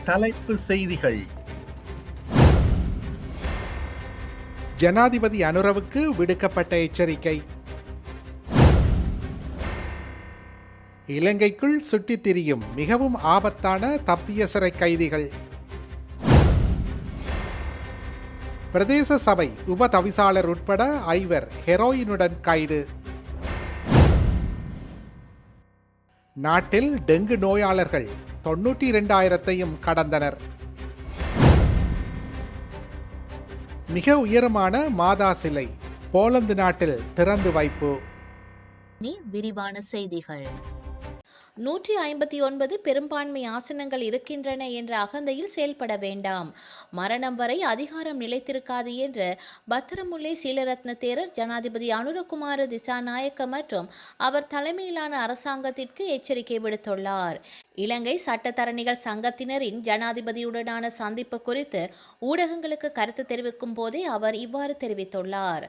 தலைப்பு செய்திகள். ஜனாதிபதி அனுரவுக்கு விடுக்கப்பட்ட எச்சரிக்கை. இலங்கைக்குள் சுற்றித் திரியும் மிகவும் ஆபத்தான தப்பிய சிறை கைதிகள். பிரதேச சபை உப தவிசாளர் உட்பட 5 ஹெரோயினுடன் கைது. நாட்டில் டெங்கு நோயாளர்கள் 92,000 கடந்தனர். மிக உயரமான மாதா சிலை போலந்து நாட்டில் திறந்து வைப்பு. விரிவான செய்திகள். 159 பெரும்பான்மை ஆசனங்கள் இருக்கின்றன என்ற அகந்தையில் செயல்பட வேண்டாம். மரணம் வரை அதிகாரம் நிலைத்திருக்காது என்று பத்திரமுல்லை சீலரத்ன தேரர் ஜனாதிபதி அனுரகுமார திசாநாயக்க மற்றும் அவர் தலைமையிலான அரசாங்கத்திற்கு எச்சரிக்கை விடுத்துள்ளார். இலங்கை சட்டத்தரணிகள் சங்கத்தினரின் ஜனாதிபதியுடனான சந்திப்பு குறித்து ஊடகங்களுக்கு கருத்து தெரிவிக்கும் போதே அவர் இவ்வாறு தெரிவித்துள்ளார்.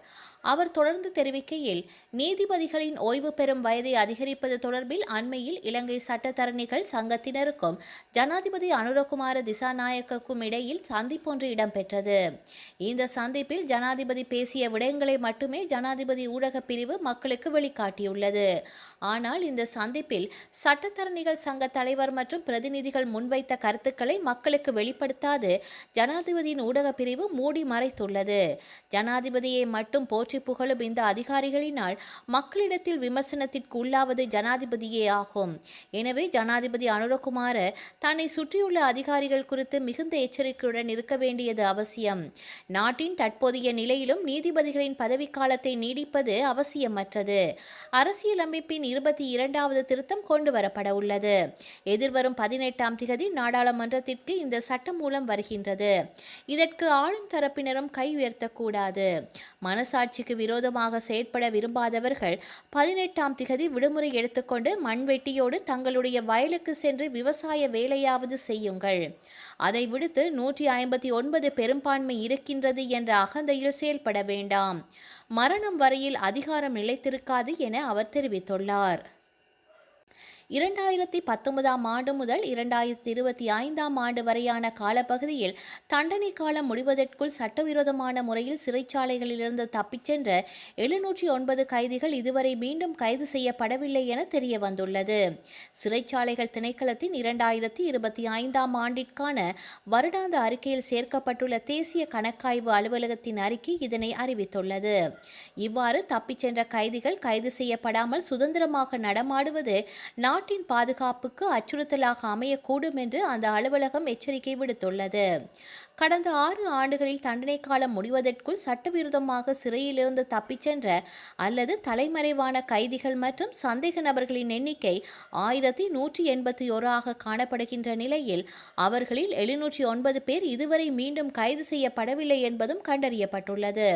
அவர் தொடர்ந்து தெரிவிக்கையில், நீதிபதிகளின் ஓய்வு பெறும் வயதை அதிகரிப்பது தொடர்பில் அண்மையில் இலங்கை சட்டத்தரணிகள் சங்கத்தினருக்கும் ஜனாதிபதி அனுரகுமார திசாநாயக்கக்கும் இடையில் சந்திப்பொன்று இடம்பெற்றது. இந்த சந்திப்பில் ஜனாதிபதி பேசிய விடயங்களை மட்டுமே ஜனாதிபதி ஊடக பிரிவு மக்களுக்கு வெளிக்காட்டியுள்ளது. ஆனால் இந்த சந்திப்பில் சட்டத்தரணிகள் சங்க தலைவர் மற்றும் பிரதிநிதிகள் முன்வைத்த கருத்துக்களை மக்களுக்கு வெளிப்படுத்தாது ஜனாதிபதியின் ஊடக பிரிவு மூடி மறைத்துள்ளது. ஜனாதிபதியை மட்டும் போற்றி புகழும் இந்த அதிகாரிகளினால் மக்களிடத்தில் விமர்சனத்திற்கு உள்ளாவது ஜனாதிபதியே ஆகும். எனவே ஜனாதிபதி அனுரகுமார தன்னை சுற்றியுள்ள அதிகாரிகள் குறித்து மிகுந்த எச்சரிக்கையுடன் இருக்க வேண்டியது அவசியம். நாட்டின் தற்போதைய நிலையிலும் நீதிபதிகளின் பதவிக்காலத்தை நீடிப்பது அவசியமற்றது. அரசியலமைப்பின் 22வது திருத்தம் கொண்டு வரப்பட உள்ளது. எதிர்வரும் 18ஆம் திகதி நாடாளுமன்றத்திற்கு இந்த சட்டம் மூலம் வருகின்றது. இதற்கு ஆளும் தரப்பினரும் கை உயர்த்தக்கூடாது. மனசாட்சிக்கு விரோதமாக செயற்பட விரும்பாதவர்கள் 18ஆம் திகதி விடுமுறை எடுத்துக்கொண்டு மண்வெட்டியோடு தங்களுடைய வயலுக்கு சென்று விவசாய வேலையாவது செய்யுங்கள். அதை விடுத்து 159 பெரும்பான்மை இருக்கின்றது என்ற அகந்தையில் செயல்பட வேண்டாம். மரணம் வரையில் அதிகாரம் நிலைத்திருக்காது என அவர் தெரிவித்துள்ளார். 2019ஆம் ஆண்டு முதல் 2025ஆம் ஆண்டு வரையான காலப்பகுதியில் தண்டனை காலம் முடிவதற்குள் சட்டவிரோதமான முறையில் சிறைச்சாலைகளிலிருந்து தப்பிச் சென்ற 709 கைதிகள் இதுவரை மீண்டும் கைது செய்யப்படவில்லை என தெரிய வந்துள்ளது. சிறைச்சாலைகள் திணைக்களத்தின் 2025ஆம் ஆண்டிற்கான வருடாந்த அறிக்கையில் சேர்க்கப்பட்டுள்ள தேசிய கணக்காய்வு அலுவலகத்தின் அறிக்கை இதனை அறிவித்துள்ளது. இவ்வாறு தப்பிச் சென்ற கைதிகள் கைது செய்யப்படாமல் சுதந்திரமாக நடமாடுவது நாட்டின் பாதுகாப்புக்கு அச்சுறுத்தலாக அமையக்கூடும் என்று அந்த அலுவலகம் எச்சரிக்கை விடுத்துள்ளது. கடந்த 6 ஆண்டுகளில் தண்டனை காலம் முடிவதற்குள் சட்டவிரோதமாக சிறையிலிருந்து தப்பிச் சென்ற அல்லது தலைமறைவான கைதிகள் மற்றும் சந்தேக நபர்களின் எண்ணிக்கை 1181 காணப்படுகின்ற நிலையில் அவர்களில் 709 பேர் இதுவரை மீண்டும் கைது செய்யப்படவில்லை என்பதும் கண்டறியப்பட்டுள்ளது.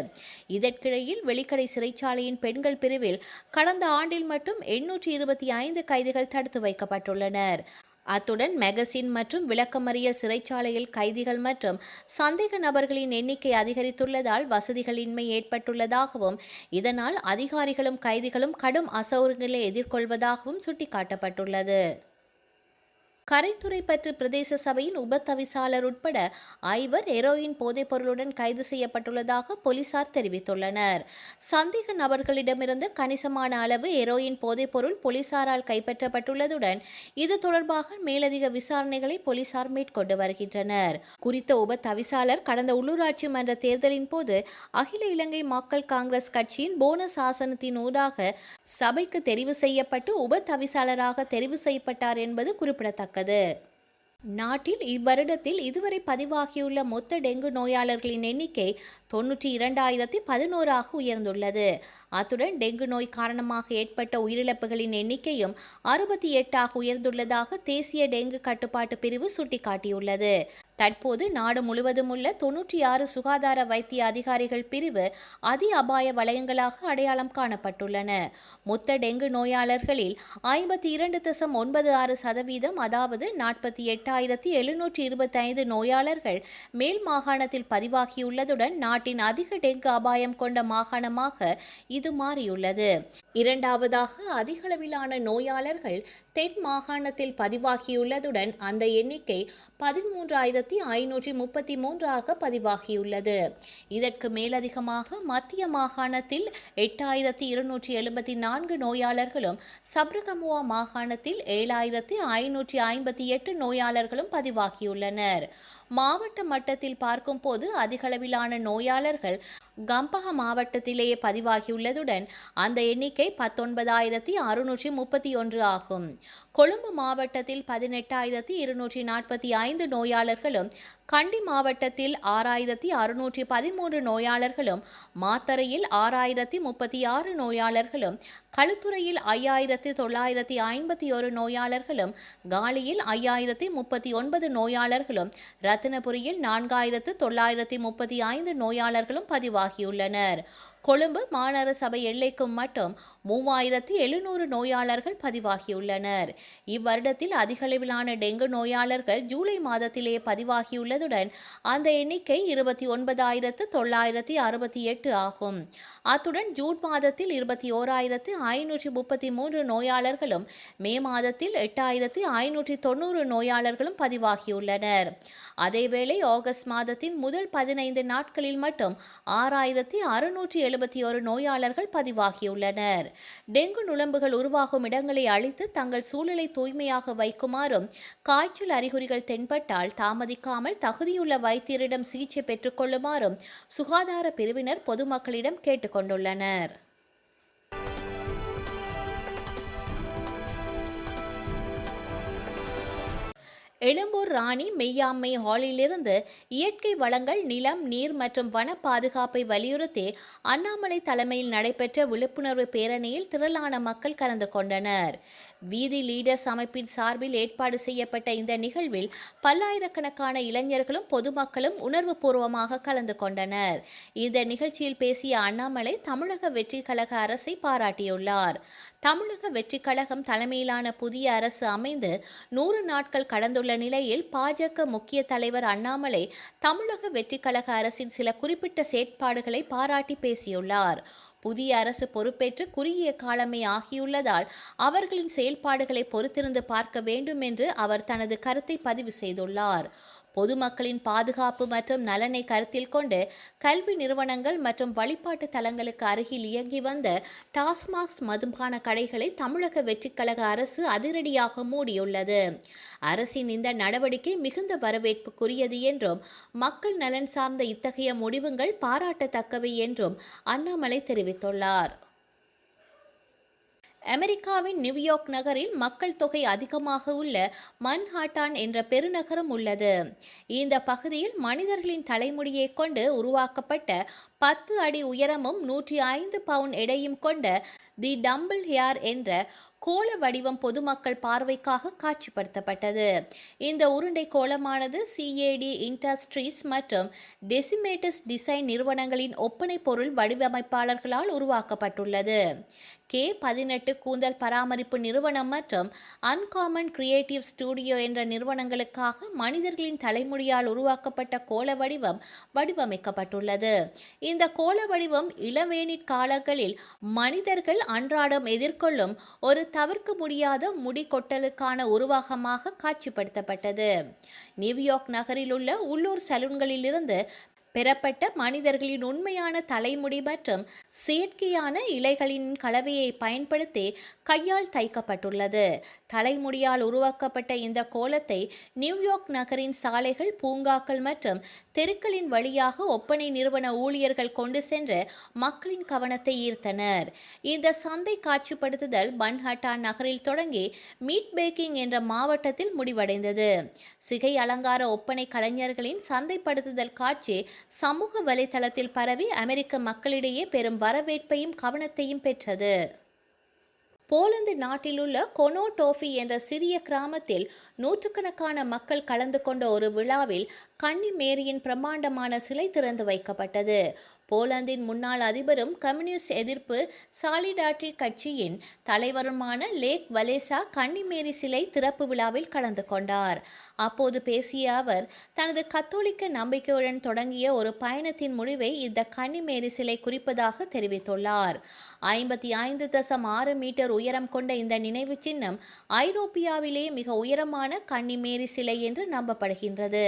இதற்கிடையில் வெலிக்கடை சிறைச்சாலையின் பெண்கள் பிரிவில் கடந்த ஆண்டில் மட்டும் 825 கைதிகள் தடுத்து வைக்கப்பட்டுள்ளனர். அத்துடன் மெகசின் மற்றும் விளக்கமறியல் சிறைச்சாலையில் கைதிகள் மற்றும் சந்தேக நபர்களின் எண்ணிக்கை அதிகரித்துள்ளதால் வசதிகளின்மை ஏற்பட்டுள்ளதாகவும் இதனால் அதிகாரிகளும் கைதிகளும் கடும் அசௌகரியங்களை எதிர்கொள்வதாகவும் சுட்டிக்காட்டப்பட்டுள்ளது. கரைத்துறைப்பற்று பிரதேச சபையின் உப தவிசாளர் உட்பட 5 ஹெரோயின் போதைப் பொருளுடன் கைது செய்யப்பட்டுள்ளதாக போலீசார் தெரிவித்துள்ளனர். சந்தேக நபர்களிடமிருந்து கணிசமான அளவு ஹெரோயின் போதைப் பொருள் போலீசாரால் கைப்பற்றப்பட்டுள்ளதுடன் இது தொடர்பாக மேலதிக விசாரணைகளை போலீசார் மேற்கொண்டு வருகின்றனர். குறித்த உப தவிசாளர் கடந்த உள்ளூராட்சி மன்ற தேர்தலின் போது அகில இலங்கை மக்கள் காங்கிரஸ் கட்சியின் போனஸ் ஆசனத்தின் ஊடாக சபைக்கு தெரிவு செய்யப்பட்டு உப தவிசாளராக தெரிவு செய்யப்பட்டார் என்பது குறிப்பிடத்தக்கது. நாட்டில் இவ்வருடத்தில் இதுவரை பதிவாகியுள்ள மொத்த டெங்கு நோயாளர்களின் எண்ணிக்கை 92,011 உயர்ந்துள்ளது. அத்துடன் டெங்கு நோய் காரணமாக ஏற்பட்ட உயிரிழப்புகளின் எண்ணிக்கையும் 68 உயர்ந்துள்ளதாக தேசிய டெங்கு கட்டுப்பாட்டு பிரிவு சுட்டிக்காட்டியுள்ளது. தற்போது நாடு முழுவதும் உள்ள 96 சுகாதார வைத்திய அதிகாரிகள் பிரிவு அதி அபாய வலயங்களாக அடையாளம் காணப்பட்டுள்ளன. மொத்த டெங்கு நோயாளர்களில் 52.96% அதாவது 48,725 நோயாளர்கள் மேல் மாகாணத்தில் பதிவாகியுள்ளதுடன் நாட்டின் அதிக டெங்கு அபாயம் கொண்ட மாகாணமாக இது மாறியுள்ளது. இரண்டாவதாக அதிகளவிலான நோயாளர்கள் தென் மாகாணத்தில் பதிவாகியுள்ளதுடன் அந்த எண்ணிக்கை 13,533 பதிவாகியுள்ளது. இதற்கு மேலதிகமாக மத்திய மாகாணத்தில் 8,274 நோயாளர்களும் சப்ரகமுவா மாகாணத்தில் 7,558 நோயாளர்களும் பதிவாகியுள்ளனர். மாவட்ட மட்டத்தில் பார்க்கும்போது அதிகளவிலான நோயாளர்கள் கம்பஹா மாவட்டத்திலேயே பதிவாகியுள்ளதுடன் அந்த எண்ணிக்கை 19,631 ஆகும். கொழும்பு மாவட்டத்தில் 18,245 நோயாளர்களும், கண்டி மாவட்டத்தில் 6,613 நோயாளர்களும், மாத்தறையில் 6,036 நோயாளர்களும், களுத்துறையில் 5,951 நோயாளர்களும், காலியில் 5,039 நோயாளர்களும், ரத்தினபுரியில் 4,935 நோயாளர்களும் பதிவாகியுள்ளனர். கொழும்பு மாநகர சபை எல்லைக்கும் மட்டும் 3,700 நோயாளர்கள் பதிவாகியுள்ளனர். இவ்வருடத்தில் அதிகளவிலான டெங்கு நோயாளர்கள் ஜூலை மாதத்திலே பதிவாகியுள்ளதுடன் அந்த எண்ணிக்கை 29,968 ஆகும். அத்துடன் ஜூன் மாதத்தில் 21,533 நோயாளர்களும், மே மாதத்தில் 8,590 நோயாளர்களும் பதிவாகியுள்ளனர். அதேவேளை ஆகஸ்ட் மாதத்தின் முதல் 15 நாட்களில் மட்டும் 6,671 நோயாளர்கள் பதிவாகியுள்ளனர். டெங்கு நுளம்புகள் உருவாகும் இடங்களை அழித்து தங்கள் சூழலை தூய்மையாக வைக்குமாறும், காய்ச்சல் அறிகுறிகள் தென்பட்டால் தாமதிக்காமல் தகுதியுள்ள வைத்தியரிடம் சிகிச்சை பெற்றுக் கொள்ளுமாறும் சுகாதார பிரிவினர் பொதுமக்களிடம் கேட்டுக் கொண்டுள்ளனர். எழும்பூர் ராணி மெய்யாண்மை ஹாலிலிருந்து இயற்கை வளங்கள், நிலம், நீர் மற்றும் வன பாதுகாப்பை வலியுறுத்தி அண்ணாமலை தலைமையில் நடைபெற்ற விழிப்புணர்வு பேரணியில் திரளான மக்கள் கலந்து கொண்டனர். வீதி லீடர்ஸ் அமைப்பின் சார்பில் ஏற்பாடு செய்யப்பட்ட இந்த நிகழ்வில் பல்லாயிரக்கணக்கான இளைஞர்களும் பொதுமக்களும் உணர்வு பூர்வமாக கலந்து கொண்டனர். இந்த நிகழ்ச்சியில் பேசிய அண்ணாமலை தமிழக வெற்றி கழக அரசை பாராட்டியுள்ளார். தமிழக வெற்றி கழகம் தலைமையிலான புதிய அரசு அமைந்து 100 நாட்கள் கடந்துள்ள நிலையில் பாஜக முக்கிய தலைவர் அண்ணாமலை தமிழக வெற்றி கழக அரசின் சில குறிப்பிட்ட செயற்பாடுகளை பாராட்டி பேசியுள்ளார். புதிய அரசு பொறுப்பேற்று குறுகிய காலமே ஆகியுள்ளதால் அவர்களின் செயல்பாடுகளை பொறுத்திருந்து பார்க்க வேண்டும் என்று அவர் தனது கருத்தை பதிவு செய்துள்ளார். பொதுமக்களின் பாதுகாப்பு மற்றும் நலனை கருத்தில் கொண்டு கல்வி நிறுவனங்கள் மற்றும் வழிபாட்டு தலங்களுக்கு அருகில் இயங்கி வந்த டாஸ்மாக் மதுபான கடைகளை தமிழக வெற்றிக்கழக அரசு அதிரடியாக மூடியுள்ளது. அரசின் இந்த நடவடிக்கை மிகுந்த வரவேற்புக்குரியது என்றும் மக்கள் நலன் சார்ந்த இத்தகைய முடிவுகள் பாராட்டத்தக்கவை என்றும் அண்ணாமலை தெரிவித்துள்ளார். அமெரிக்காவின் நியூயார்க் நகரில் மக்கள் தொகை அதிகமாக உள்ள மன்ஹாட்டன் என்ற பெருநகரம் உள்ளது. இந்த பகுதியில் மனிதர்களின் தலைமுடியை கொண்டு உருவாக்கப்பட்ட 10 அடி உயரமும் 105 பவுண்ட் எடையும் கொண்ட தி டம்பிள் ஹேர் என்ற கோள வடிவம் பொதுமக்கள் பார்வைக்காக காட்சிப்படுத்தப்பட்டது. இந்த உருண்டை கோலமானது CAD இண்டஸ்ட்ரீஸ் மற்றும் டெசிமேட்டஸ் டிசைன் நிறுவனங்களின் ஒப்பனை பொருள் வடிவமைப்பாளர்களால் உருவாக்கப்பட்டுள்ளது. K18 கூந்தல் பராமரிப்பு நிறுவனம் மற்றும் அன்காமன் கிரியேட்டிவ் ஸ்டுடியோ என்ற நிறுவனங்களுக்காக மனிதர்களின் தலைமுடியால் உருவாக்கப்பட்ட கோள வடிவம் வடிவமைக்கப்பட்டுள்ளது. இந்த கோள வடிவம் இளவேனிற் காலங்களில் மனிதர்கள் அன்றாடம் எதிர்கொள்ளும் ஒரு தவிர்க்க முடியாத முடி கொட்டலுக்கான உருவகமாக காட்சிப்படுத்தப்பட்டது. நியூயார்க் நகரில் உள்ள உள்ளூர் சலூன்களிலிருந்து பெறப்பட்ட மனிதர்களின் உண்மையான தலைமுடி மற்றும் செயற்கையான இலைகளின் கலவையை பயன்படுத்தி கையால் தைக்கப்பட்டுள்ளது. தலைமுடியால் உருவாக்கப்பட்ட இந்த கோலத்தை நியூயார்க் நகரின் சாலைகள், பூங்காக்கள் மற்றும் தெருக்களின் வழியாக ஒப்பனை நிறுவன ஊழியர்கள் கொண்டு சென்று மக்களின் கவனத்தை ஈர்த்தனர். இந்த சந்தை காட்சிப்படுத்துதல் மன்ஹாட்டன் நகரில் தொடங்கி மீட் பேக்கிங் என்ற மாவட்டத்தில் முடிவடைந்தது. சிகை அலங்கார ஒப்பனை கலைஞர்களின் சந்தைப்படுத்துதல் காட்சி சமூக வலைதளத்தில் பரவி அமெரிக்க மக்களிடையே பெரும் வரவேற்பையும் கவனத்தையும் பெற்றது. போலந்து நாட்டிலுள்ள கொனோடோஃபி என்ற சிறிய கிராமத்தில் நூற்றுக்கணக்கான மக்கள் கலந்து கொண்ட ஒரு விழாவில் கன்னி மேரியின் பிரம்மாண்டமான சிலை திறந்து வைக்கப்பட்டது. போலந்தின் முன்னாள் அதிபரும் கம்யூனிஸ்ட் எதிர்ப்பு சாலிடாரிட்டி கட்சியின் தலைவருமான லேக் வலேசா கன்னிமேரி சிலை திறப்பு விழாவில் கலந்து கொண்டார். அப்போது பேசிய அவர், தனது கத்தோலிக்க நம்பிக்கையுடன் தொடங்கிய ஒரு பயணத்தின் முடிவை இந்த கன்னிமேரி சிலை குறிப்பதாக தெரிவித்துள்ளார். 55.6 மீட்டர் உயரம் கொண்ட இந்த நினைவு சின்னம் ஐரோப்பியாவிலே மிக உயரமான கன்னிமேரி சிலை என்று நம்பப்படுகின்றது.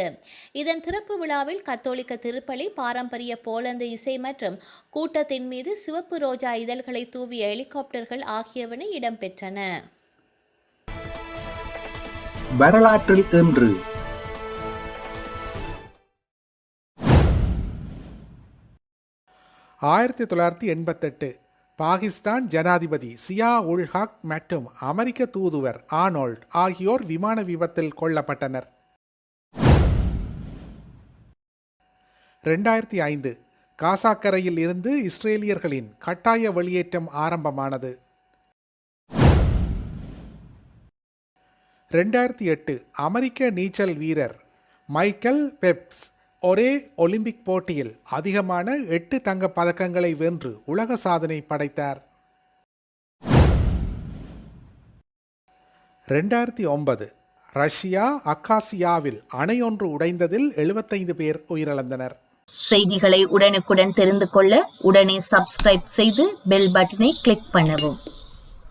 இதன் திறப்பு விழாவில் கத்தோலிக்க திருப்பலி, பாரம்பரிய போலந்து இசை மற்றும் கூட்டத்தின் மீது சிவப்பு ரோஜா இதழ்களை தூவிய ஹெலிகாப்டர்கள் ஆகியவன இடம்பெற்றன. வரலாற்றில் இன்று 1988 பாகிஸ்தான் ஜனாதிபதி சியா உல் ஹக் மற்றும் அமெரிக்க தூதுவர் ஆர்னால்ட் ஆகியோர் விமான விபத்தில் கொல்லப்பட்டனர். 2005 காசாக்கரையில் இருந்து இஸ்ரேலியர்களின் கட்டாய வெளியேற்றம் ஆரம்பமானது. 2008 அமெரிக்க நீச்சல் வீரர் மைக்கேல் பெப்ஸ் ஒரே ஒலிம்பிக் போட்டியில் அதிகமான 8 தங்கப் பதக்கங்களை வென்று உலக சாதனை படைத்தார். 2009 ரஷ்யா அக்காசியாவில் அணையொன்று உடைந்ததில் 75 பேர் உயிரிழந்தனர். செய்திகளை உடனுக்குடன் தெரிந்து கொள்ள உடனே சப்ஸ்கிரைப் செய்து பெல் பட்டனை கிளிக் பண்ணவும்.